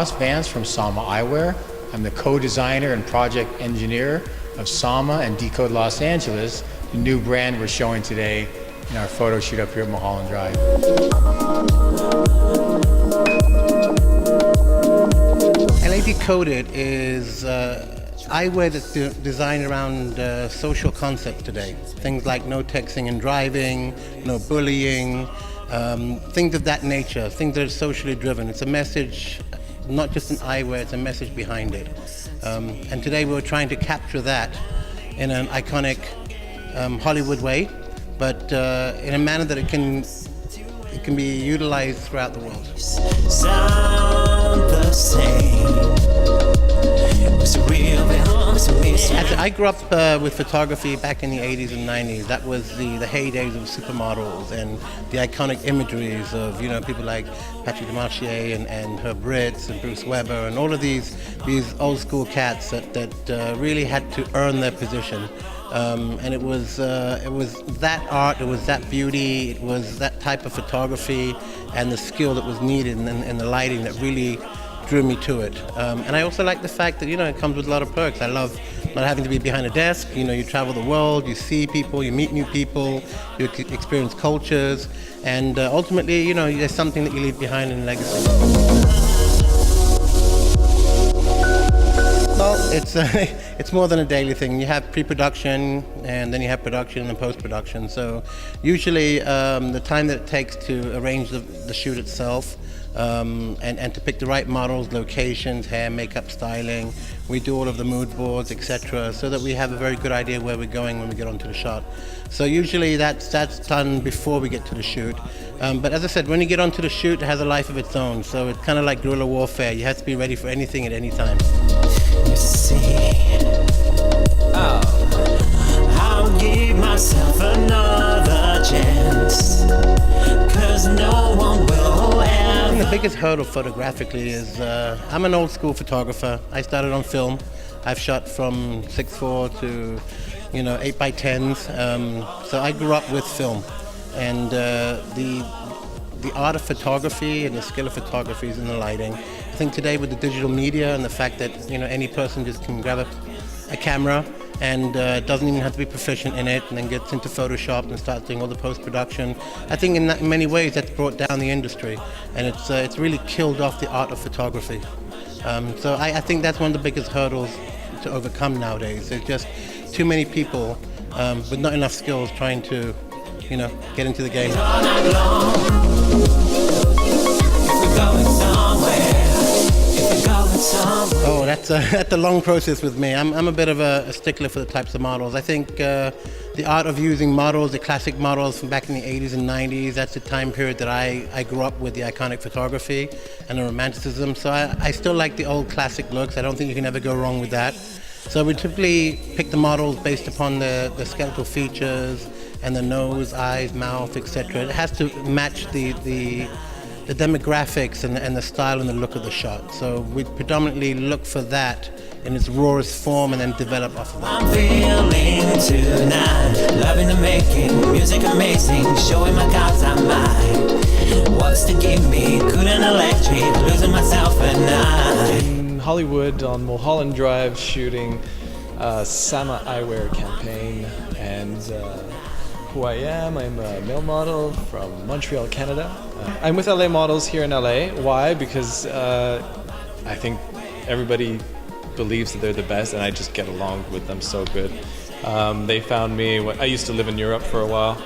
Ross Vance from Sama Eyewear. I'm the co-designer and project engineer of Sama and Decode Los Angeles, the new brand we're showing today in our photo shoot up here at Mulholland Drive. LA Decoded is eyewear that's designed around social concepts today. Things like no texting and driving, no bullying, things of that nature, things that are socially driven. It's a message, not just an eyewear, it's a message behind it. And today we're trying to capture that in an iconic Hollywood way, but in a manner that it can be utilized throughout the world. Sound the same. I grew up with photography back in the 80s and 90s. That was the heydays of supermodels and the iconic imageries of, you know, people like Patrick Demarchie and Herb Ritts and Bruce Weber and all of these old school cats that really had to earn their position. And it was that art, it was that beauty, it was that type of photography and the skill that was needed and the lighting that really drew me to it. And I also like the fact that, you know, it comes with a lot of perks. I love not having to be behind a desk. You know, you travel the world, you see people, you meet new people, you experience cultures, and ultimately, you know, there's something that you leave behind in legacy. Well, it's more than a daily thing. You have pre-production, and then you have production and post-production. So usually the time that it takes to arrange the shoot itself, and to pick the right models, locations, hair, makeup, styling. We do all of the mood boards, etc., so that we have a very good idea where we're going when we get onto the shot. So usually that's done before we get to the shoot. But as I said, when you get onto the shoot, it has a life of its own. So it's kind of like guerrilla warfare. You have to be ready for anything at any time. You see, I'll give myself another chance, 'cause no one will ever. The biggest hurdle photographically is I'm an old school photographer. I started on film. I've shot from 6:4 to 8x10s. So I grew up with film, and the art of photography and the skill of photography is in the lighting. I think today with the digital media and the fact that any person just can grab a camera and doesn't even have to be proficient in it, and then gets into Photoshop and starts doing all the post-production. I think in many ways that's brought down the industry, and it's really killed off the art of photography. So I think that's one of the biggest hurdles to overcome nowadays. There's just too many people with not enough skills trying to, get into the game. Oh, that's a long process with me. I'm a bit of a stickler for the types of models. I think the art of using models, the classic models from back in the 80s and 90s, that's the time period that I grew up with, the iconic photography and the romanticism. So I still like the old classic looks. I don't think you can ever go wrong with that. So we typically pick the models based upon the skeletal features and the nose, eyes, mouth, etc. It has to match the demographics and the style and the look of the shot. So we predominantly look for that in its rawest form and then develop off of that. I'm feeling tonight, loving the making, music amazing, showing my cards I might. What's to give me good and electric, losing myself at night. In Hollywood on Mulholland Drive shooting Sama Eyewear campaign, and who I am. I'm a male model from Montreal, Canada. I'm with LA Models here in LA. Why? Because I think everybody believes that they're the best, and I just get along with them so good. They found me I used to live in Europe for a while.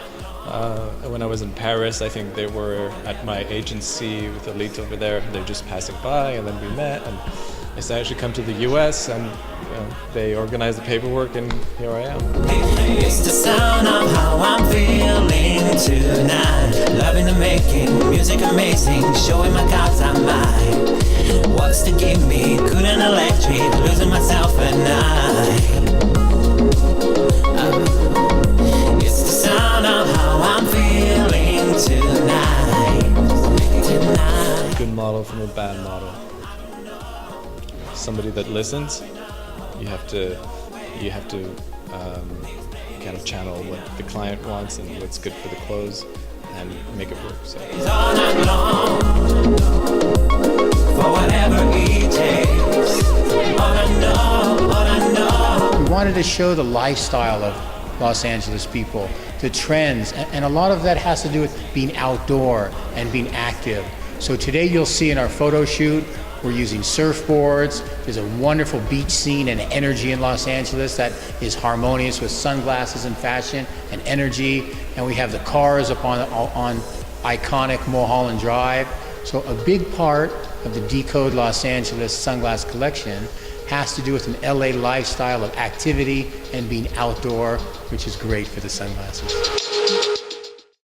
When I was in Paris, I think they were at my agency with Elite over there. They're just passing by, and then we met, and I said I should come to the US, and they organized the paperwork, and here I am. It's the sound of how I'm feeling tonight, loving the making, music amazing, showing my cards I might. What's to give me good and electric, losing myself at night. It's the sound of how I'm feeling tonight. A good model from a bad model. Somebody that listens. You have to kind of channel what the client wants and what's good for the clothes and make it work. So. for whatever it takes. All I know, We wanted to show the lifestyle of Los Angeles people, the trends, and a lot of that has to do with being outdoor and being active. So today you'll see in our photo shoot, we're using surfboards. There's a wonderful beach scene and energy in Los Angeles that is harmonious with sunglasses and fashion and energy. And we have the cars up on iconic Mulholland Drive. So a big part of the Decode Los Angeles sunglass collection has to do with an LA lifestyle of activity and being outdoor, which is great for the sunglasses.